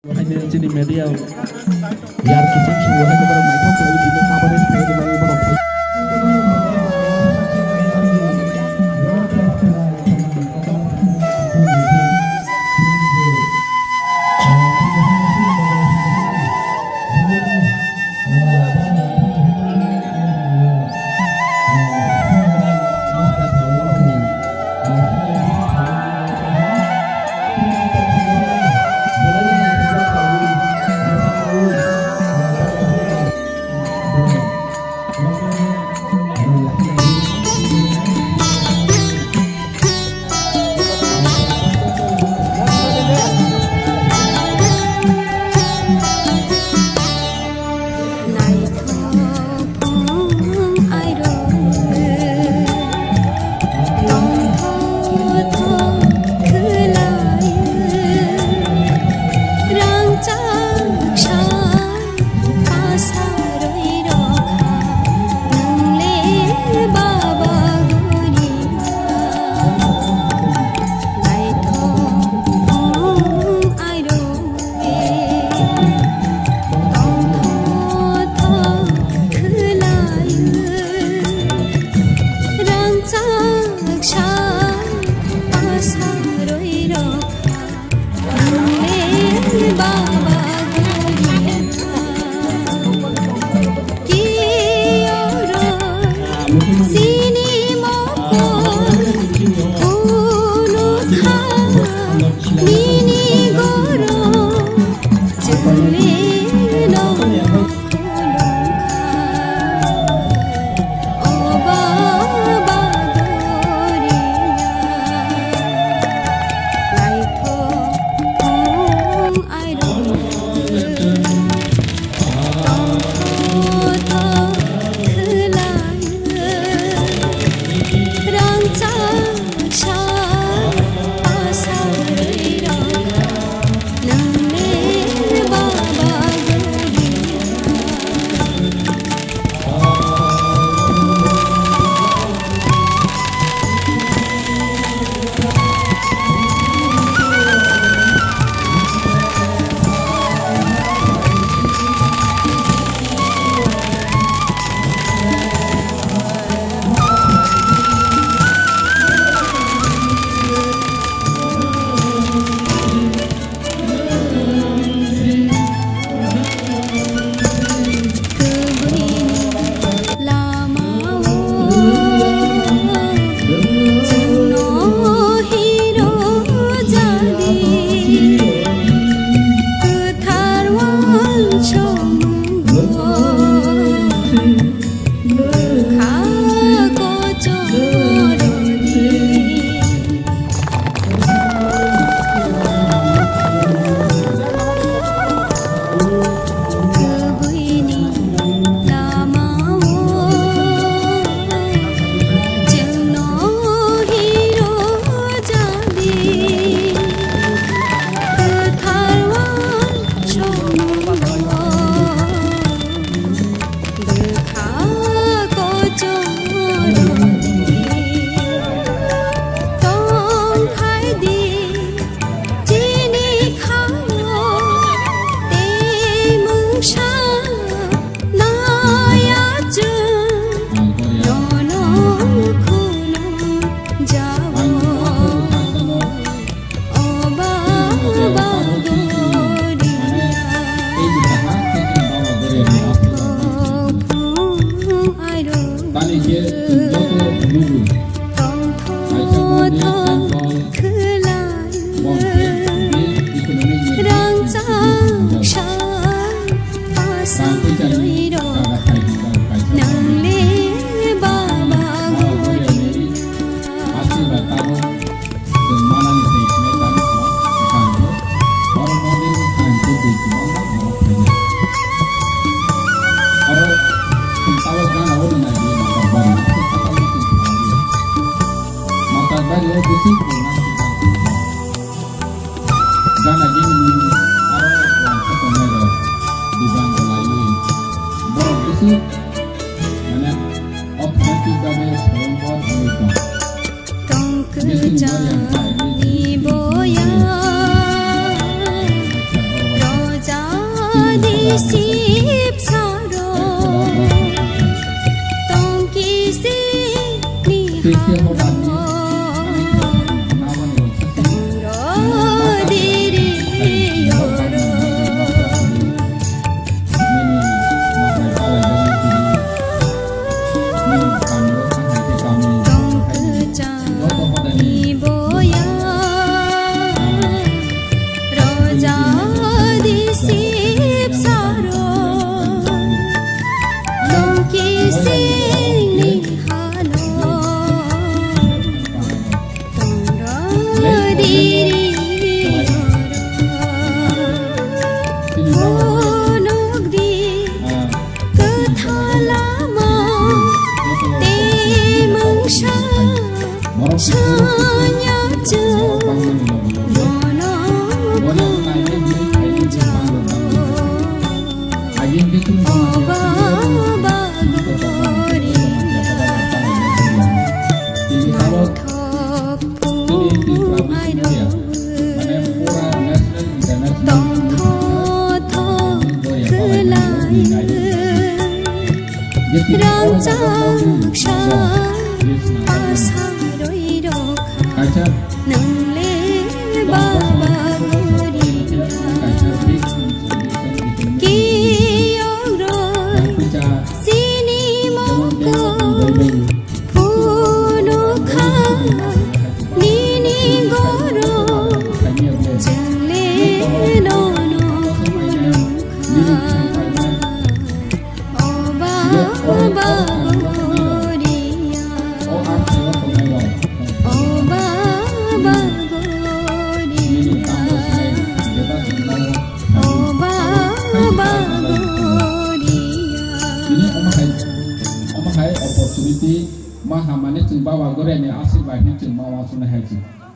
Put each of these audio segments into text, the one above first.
Hanya sini media biar kita semua hanya pada mereka kalau di kabar ini saya dengan pada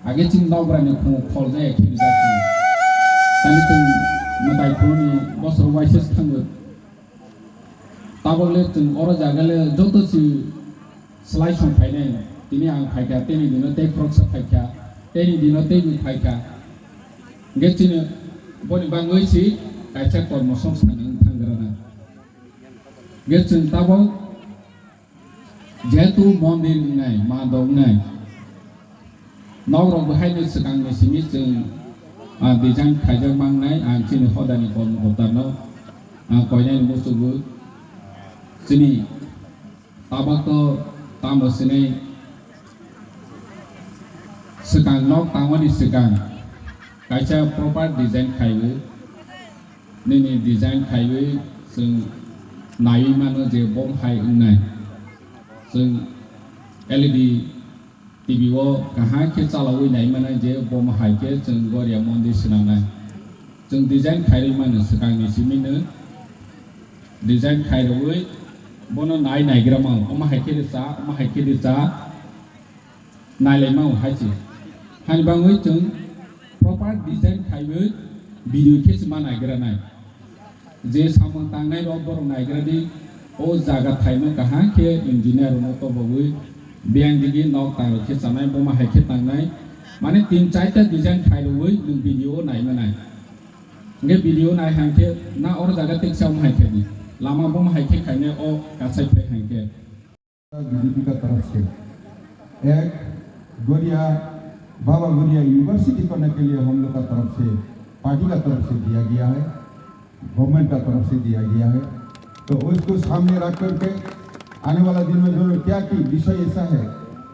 Age ting dau brane khung khol jaya khiri jati tani tung Mwtai khuni bosor waises thangud tabole tung oro jagale joto si slai chong phaine tini ang phaika teni dino te krok sa phaika teni dino te bi phaika getine boni bangoi si kaisa kormo samsthan thangrana getun tabo jetu mondir ngai madong ngai Nau rong behind sekang ni sini jeng desain kajar mangnai cini hoda ni kon Kwthar no koynya ni musuh sini tabak to tamu sini sekang nok tamu di sekang kaca proper desain kayu ni desain kayu seng naik mana je bom hai unai seng LED TV wo kahai ke calawi nai mana je bom hai ke jeng Garia Mondir senang nai jeng desain khai mana sekang ni sini ne desain khai roi bono nai gra mau oma hai ke sa nai le mau hai chi hai bangoi jeng proper desain khai wei video ke sema nai gra nai je samang tang nai ro bor nai gra di o jaga thai no kahai ke engineer no to boi Biang digi nok tang ke sanai boma hai ke tang nai mane 3-4 design khai roi lung video nai manai nge video nai hang ke na or jaga tek sam hai ke ni lama boma hai ke khai ne o kasai pe hang ke BJP का तरफ से एक गोरिया बाबा गोरिया university करने के लिए हम लोग का तरफ से पार्टी का तरफ से दिया गया है गवर्नमेंट का तरफ से दिया गया है तो उसको सामने रख करके आने वाला दिन में जो क्या कि विषय ऐसा है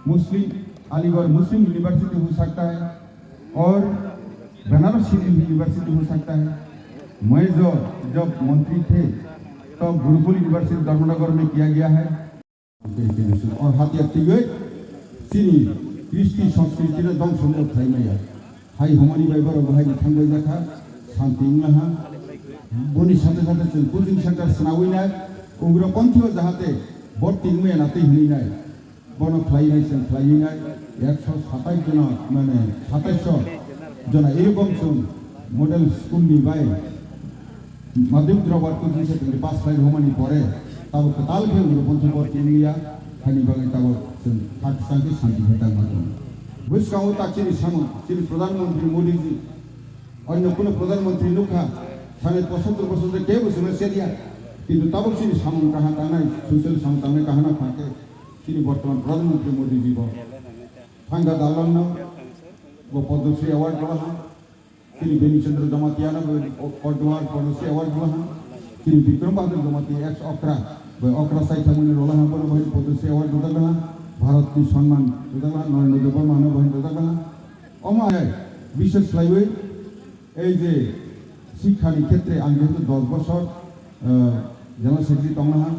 मुस्लिम अलीगढ़ मुस्लिम यूनिवर्सिटी हो सकता है और बनारस हिंदू यूनिवर्सिटी हो सकता है मैं जब मंत्री थे तब गुरुकुल यूनिवर्सिटी धर्मनगर में किया गया है और हाथियो Tini Kristi संस्कृति ने दंग संग थाइमाया हाई हमनी बाइबर बहाय थांबाय जाखा शांतिंग हा बनि साथे साथे जों कोचिं सेंटर सनावैनाय उग्र पंथियो जाहाते बर्तिं में नाते हलिनाय बन फ्लाइनाय जों फ्लाइनाय 127 जना माने 2700 जना एरकम जों मॉडल स्कूल नि बाय माध्यमिक द्रवार कोचिं सेंटर पास फ्लाइट हमनी परे तब कताल के उग्र पंथि बर्तिंगया हानि बागै तब जों पाकिस्तान के शांति भेटांगोन बुसकाओ ताचिनि सामो चिनि प्रधानमंत्री मोदी जी अन्य कोनो प्रधानमंत्री नुखा थाने 75 বছর যে কে বসে সেরিয়া কিন্তু তাবক সিনি সামন কাহা তানাই সোশ্যাল সামতামে কাহানা ফাঁকে তিনি বর্তমান প্রধানমন্ত্রী মোদী জীব ফাঙ্গা দালান্ন ও পদ্মশ্রী অ্যাওয়ার্ড বলা হয় তিনি বেনিচন্দ্র জমাতিয়ানা পদ্মার পদ্মশ্রী অ্যাওয়ার্ড বলা হয় তিনি বিক্রম বাহাদুর জমাতি এক্স অকরা অকরা সাইথামুনি রোলাহা বলে বহিন পদ্মশ্রী অ্যাওয়ার্ড রোদাগা ভারতনি সম্মান রোদাগা নরেন্দ্র দেব মানব বহিন রোদাগা অমায় বিশেষ লাইবে এই যে শিক্ষার ক্ষেত্রে আমি যেহেতু 10 বছর জেনারেল সেক্রেটারি তংলাহা